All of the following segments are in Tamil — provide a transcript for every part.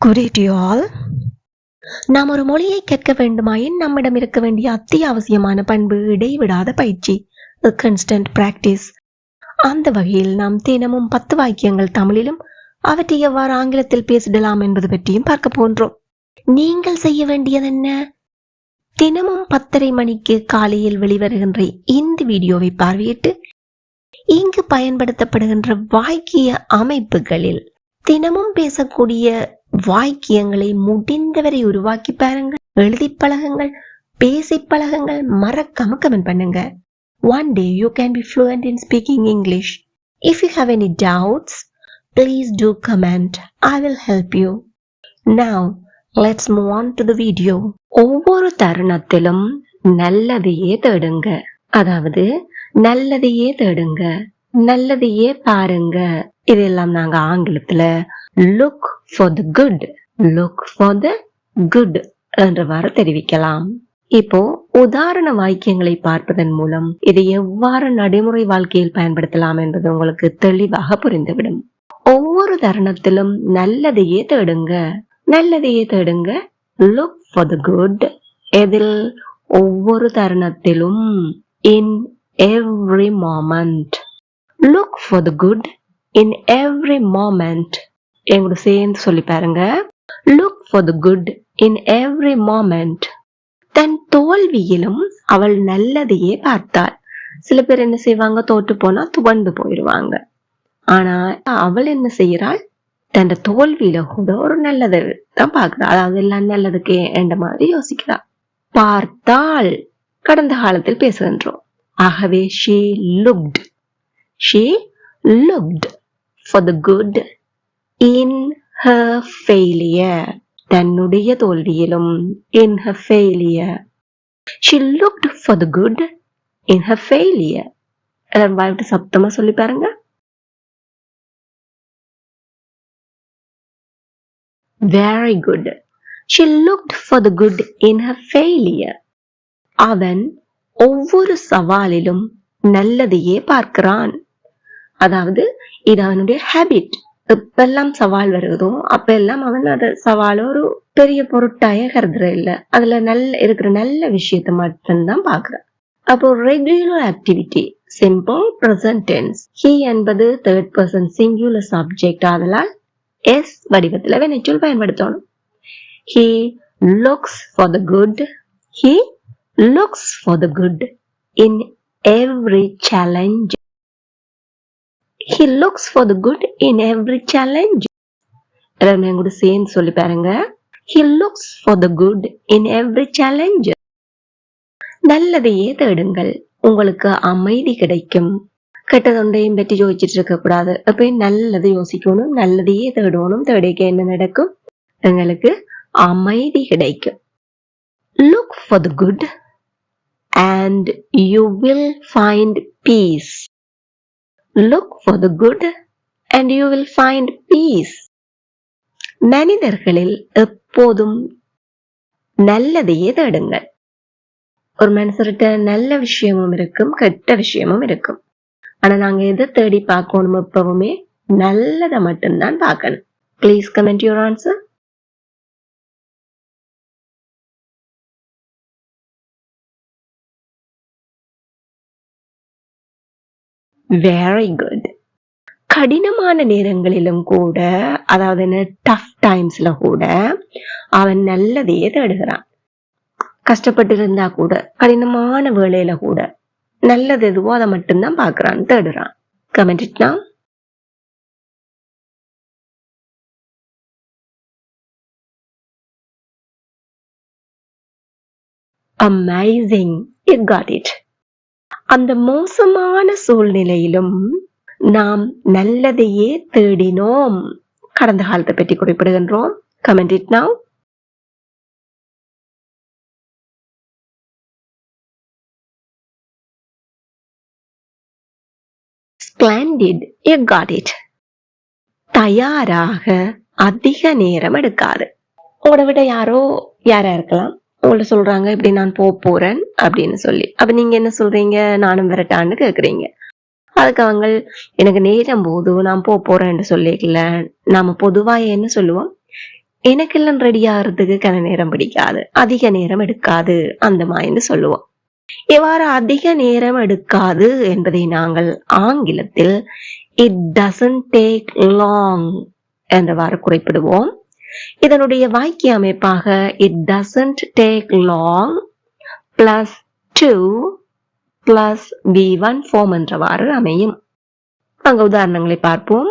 Good day to you all. நாம் ஒரு மொழியை கற்க வேண்டுமாயின் நம்மிடம் இருக்க வேண்டிய அத்தியாவசியமான பண்பு இடைவிடாத பயிற்சி, a constant practice. அந்த வகையில் நாம் தினமும் 10 வாக்கியங்கள் தமிழிலும் அவற்றை எவ்வாறு ஆங்கிலத்தில் பேசிடலாம் என்பது பற்றியும் பார்க்க போன்றோம். நீங்கள் செய்ய வேண்டியது என்ன? தினமும் 10:30 மணிக்கு காலையில் வெளிவருகின்ற இந்த வீடியோவை பார்வையிட்டு இங்கு பயன்படுத்தப்படுகின்ற வாக்கிய அமைப்புகளில் தினமும் பேசக்கூடிய வாக்கியங்களை முடிந்தவரை உருவாக்கி பாருங்கள், எழுதி பழகுங்கள், பேசி பழகுங்கள், மறக்காம கமெண்ட் பண்ணுங்க. One day you can be fluent in speaking English. If you have any doubts, please do comment. I will help you. Now, let's move on to the video. ஒவ்வொரு தருணத்திலும் நல்லதையே தேடுங்க. அதாவது நல்லதையே தேடுங்க, நல்லதையே பாருங்க. இதெல்லாம் நாங்க ஆங்கிலத்துல look for the good, look for the good என்றவாறு தெரிவிக்கலாம். இப்போ உதாரண வாக்கியங்களை பார்ப்பதன் மூலம் இதை எவ்வாறு நடைமுறை வாழ்க்கையில் பயன்படுத்தலாம் என்பது உங்களுக்கு தெளிவாக புரிந்துவிடும். ஒவ்வொரு தருணத்திலும் நல்லதையே தேடுங்க, நல்லதையே தேடுங்க, look for the good. எதில்? ஒவ்வொரு தருணத்திலும், in every moment. Look for the good in every moment. எங்களோட சேர்ந்து சொல்லி பாருங்க. Look for the good in every moment. தன் தோல்வியிலும் அவள் நல்லதையே பார்த்தாள். சில பேர் என்ன செய்வாங்க, தோற்று போனா துவண்டு போயிடுவாங்க. ஆனா அவள் என்ன செய்யறாள், தன் தோல்வியில கூட ஒரு நல்லதை தான் பார்க்கிறாள். அதாவது எல்லாம் நல்லதுக்கு என்ற மாதிரி யோசிக்கிறாள். பார்த்தாள் கடந்த காலத்தில் பேசுகின்றோம். ஆகவே she looked for the good in her failure. தன்னுடைய தோல்வியிலும், in her failure. She looked for the good in her failure. வாய்விட்டு சப்தமா சொல்லி பாருங்க. Very good. She looked for the good in her failure. அவன் ஒவ்வொரு சவாலிலும் நல்லதையே பார்க்கிறான். அதாவது இது அவனுடைய ஹேபிட். எப்பெல்லாம் சவால் வருதோ அப்ப எல்லாம் அவன் அந்த சவால் ஒரு பெரிய பொருட்டாய கருதுற இல்ல, அதுல இருக்கிற நல்ல விஷயத்தை மட்டும்தான் பாக்குறான். அப்போ regular activity, simple present tense. he என்பது தேர்ட் பர்சன் சிங்குலர் சப்ஜெக்ட், அதனால் எஸ் வடிவத்துல வினைச்சொல் பயன்படுத்தணும். he looks for the good, he looks for the good in every challenge. He looks for the good in every challenge. எல்லாரும் கூட சேர்ந்து சொல்லி பாருங்க. He looks for the good in every challenge. நல்லதையே தேடுங்கள், உங்களுக்கு அமைதி கிடைக்கும். கெட்டதொண்டையும் பற்றி யோசிச்சுட்டு இருக்க கூடாது. அப்ப நல்லது யோசிக்கணும், நல்லதையே தேடணும். தேடிக்க என்ன நடக்கும், எங்களுக்கு அமைதி கிடைக்கும். Look for the good and you will find peace. Look for the good and you will find peace. மனிதர்களில் எப்போதும் நல்லதையே தேடுங்கள். ஒரு மனுஷர்கிட்ட நல்ல விஷயமும் இருக்கும், கெட்ட விஷயமும் இருக்கும். ஆனா நாங்க எதை தேடி பார்க்கணும், எப்பவுமே நல்லதை மட்டும்தான் பார்க்கணும். Please comment your answer. Very good. கடினமான நேரங்களிலும் கூட, அதாவது டஃப் டைம்ஸ்ல கூட அவன் நல்லதையே தேடுகிறான். கஷ்டப்பட்டு இருந்தா கூட, கடினமான வேளையில கூட நல்லது எதுவோ அதை மட்டும்தான் பாக்குறான், தேடுறான். Comment it now. Amazing. You got it. அந்த மோசமான சூழ்நிலையிலும் நாம் நல்லதையே தேடினோம். கடந்த காலத்தை பற்றி குறிப்பிடுகின்றோம். Comment it now. Splendid. You got it. தயாராக அதிக நேரம் எடுக்காது. உங்களை விட யாரா இருக்கலாம், உங்கள்ட்ட சொல்றாங்க இப்படி நான் போறேன் அப்படின்னு சொல்லி. அப்ப நீங்க என்ன சொல்றீங்க, நானும் வரட்டான்னு கேக்குறீங்க. அதுக்கு அவங்க எனக்கு நேரம் போது நான் போறேன்னு சொல்லிக்கல. நாம பொதுவா என்ன சொல்லுவோம், எனக்கெல்லாம் ரெடி ஆகிறதுக்கு கன நேரம் பிடிக்காது, அதிக நேரம் எடுக்காது, அந்த மாதிரி சொல்லுவோம். இவ்வாறு அதிக நேரம் எடுக்காது என்பதை நாங்கள் ஆங்கிலத்தில் இட் டசன்ட் டேக் லாங் என்றவாறு குறிப்பிடுவோம். இதனுடைய வாக்கிய அமைப்பாக it doesn't take long plus 2 plus V1 form என்றவாறு அமையும். அங்க உதாரணங்களை பார்ப்போம்.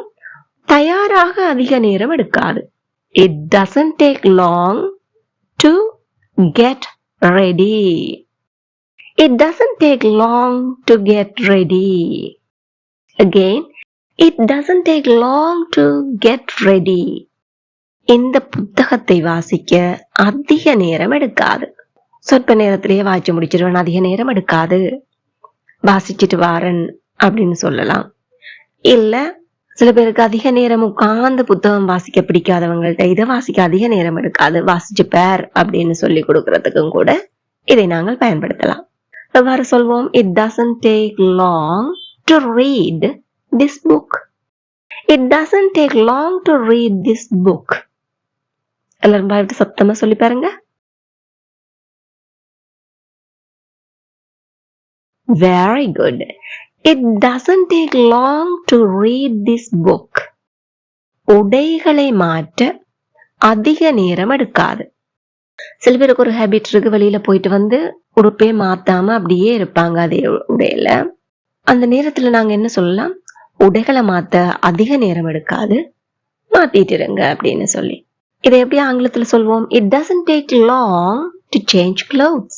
தயாராக அதிக நேரம் எடுக்காது. It doesn't take long to get ready. It doesn't take long to get ready. Again, it doesn't take long to get ready. இந்த புத்தகத்தை வாசிக்க அதிக நேரம் எடுக்காது. சொற்ப நேரத்திலேயே வாசிச்சு முடிச்சிருவேன், அதிக நேரம் எடுக்காது, வாசிச்சுட்டு வாரன் அப்படின்னு சொல்லலாம். இல்ல சில பேருக்கு அதிக நேரம் உட்கார்ந்து புத்தகம் வாசிக்க பிடிக்காதவங்கள்ட்ட இதை வாசிக்க அதிக நேரம் எடுக்காது, வாசிச்சு பேர் அப்படின்னு சொல்லி கொடுக்கறதுக்கும் கூட இதை நாங்கள் பயன்படுத்தலாம். எவ்வாறு சொல்வோம்? It doesn't take long to read this book. It doesn't take long to read this book. எல்லாரும் பாய்விட்டு சத்தமா சொல்லி பாருங்க. Very good. It doesn't take long to read this book. உடைகளை மாற்ற அதிக நேரம் எடுக்காது. சில பேருக்கு ஒரு ஹேபிட் இருக்கு, வெளியில போயிட்டு வந்து உடுப்பே மாத்தாம அப்படியே இருப்பாங்க அதே உடையில. அந்த நேரத்துல நாங்க என்ன சொல்லலாம்? உடைகளை மாத்த அதிக நேரம் எடுக்காது, மாத்திட்டு இருங்க அப்படின்னு சொல்லி. இதை எப்படி ஆங்கிலத்துல சொல்வோம்? It doesn't take long to change clothes.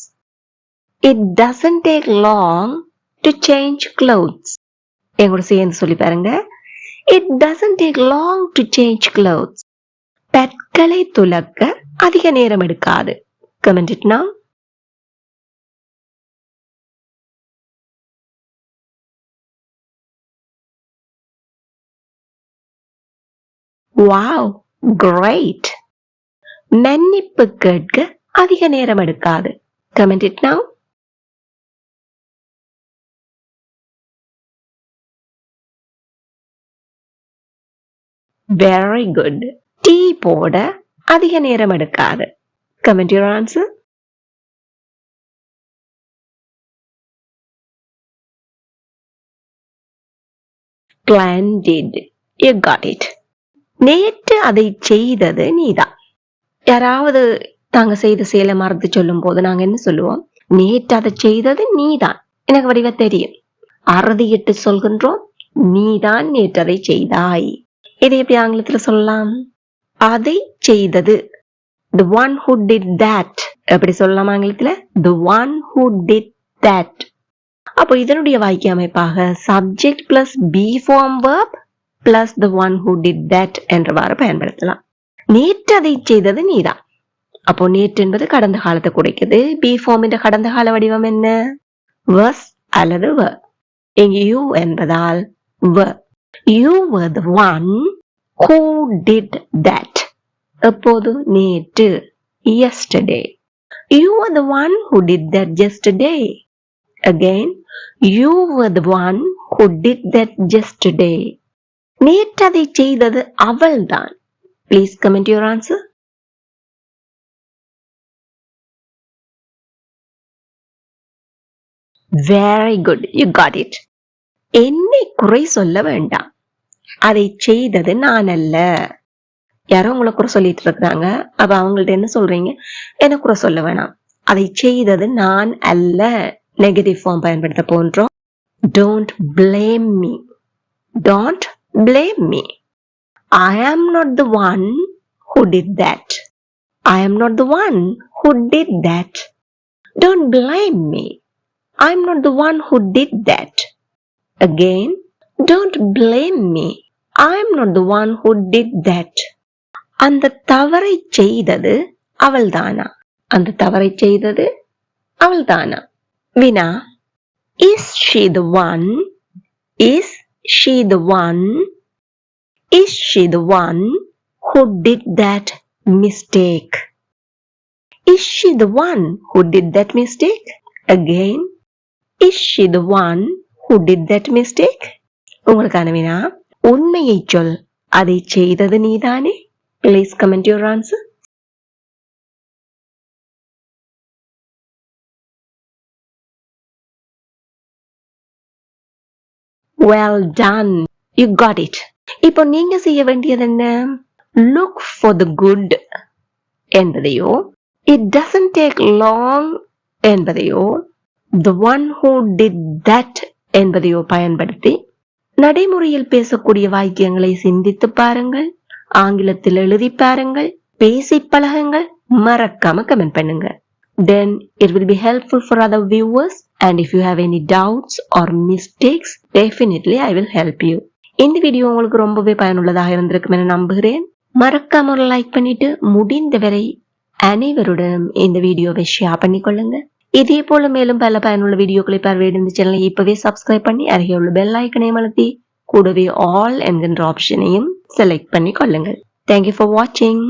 It doesn't take long to change clothes. எங்கூட சேர்ந்து சொல்லி பாருங்க. It doesn't take long to change clothes. பற்களை துலக்க அதிக நேரம் எடுக்காது. Comment it now. Wow, great. மன்னிப்பு கேட்க அதிக நேரம் எடுக்காது. Comment it now. Very good. Tea போட அதிக நேரம் எடுக்காது. Comment your answer. Splendid. You got it. நேற்று அதை செய்தது நீதான். யாராவது தாங்க செய்த செயலை மறந்து சொல்லும் போது நாங்க என்ன சொல்லுவோம்? நேற்று அதை செய்தது நீதான். எனக்கு வடிவ தெரியும். அறுதியிட்டு சொல்கின்றோம், நீதான் நேற்று அதை செய்தாய். இதை எப்படி ஆங்கிலத்துல சொல்லலாம்? அதை செய்தது, the one who did that. எப்படி சொல்லலாம் ஆங்கிலத்துல? the one who did that. அப்போ இதனுடைய வாக்கிய அமைப்பாக subject plus be form verb plus the one who did that என்றவாறு பயன்படுத்தலாம். நேற்று அதை செய்தது நீதான். அப்போ நேற்று என்பது கடந்த காலத்தை குறிக்குது. be form என்ற கடந்த கால வடிவம் என்ன? was அல்லது were. இங்கு you என்பதால் were. You were the one who did that. எப்போது? நேற்று, yesterday. You were the one who did that yesterday. Again, you were the one who did that yesterday. நேற்று அதை செய்தது அவள்தான். Please comment your answer. Very good. You got it. என்னை குறை சொல்ல வேண்டாம். அதை செய்தது நான் அல்ல. யாரோ உங்களை குறை சொல்லிட்டு இருக்கிறாங்க. அப்ப அவங்கள்ட்ட என்ன சொல்றீங்க? என்ன குறை சொல்ல வேணாம், அதை செய்தது நான் அல்ல. நெகட்டிவ் ஃபார்ம் பயன்படுத்த போன்றோம். Don't blame me. Don't blame me. I am not the one who did that. I am not the one who did that. Don't blame me. I am not the one who did that. Again, don't blame me. I am not the one who did that. அந்த தவறை செய்தது அவள்தானா? அந்த தவறை செய்தது அவள்தானா? வினா, is she the one? Is she the one? Is she the one who did that mistake? Is she the one who did that mistake? Again, is she the one who did that mistake? உங்களுக்கான வினா, உண்மையை சொல், அதை செய்தது நீதானே? Please comment your answer. Well done. You got it. இப்போ நீங்க செய்ய வேண்டியது என்ன? Look for the good என்பதையோ, it doesn't take long என்பதையோ, the one who did that என்பதையோ பயன்படுத்தி நடைமுறையில் பேசக்கூடிய வாக்கியங்களை சிந்தித்து பாருங்கள், ஆங்கிலத்தில் எழுதி பாருங்கள், பேசி பழகுங்கள், மறக்காம கமெண்ட் பண்ணுங்க. Then it will be helpful for other viewers, and if you have any doubts or mistakes, definitely I will help you. இந்த வீடியோ உங்களுக்கு ரொம்பவே பயனுள்ளதாக இருந்திருக்கும் என நம்புகிறேன். மறக்காம ஒரு லைக் பண்ணிட்டு முடிந்தவரை அனைவருடன் இந்த வீடியோவை ஷேர் பண்ணிக்கொள்ளுங்க. இதே போல மேலும் பல பயனுள்ள வீடியோக்களை பார்வையிட இந்த சேனலை இப்பவே சப்ஸ்கிரைப் பண்ணி அருகே உள்ள பெல் ஐக்கனையும் அழுத்தி கூடவே ஆல் என்கின்ற ஆப்ஷனையும் செலக்ட் பண்ணி கொள்ளுங்கள். Thank you for watching.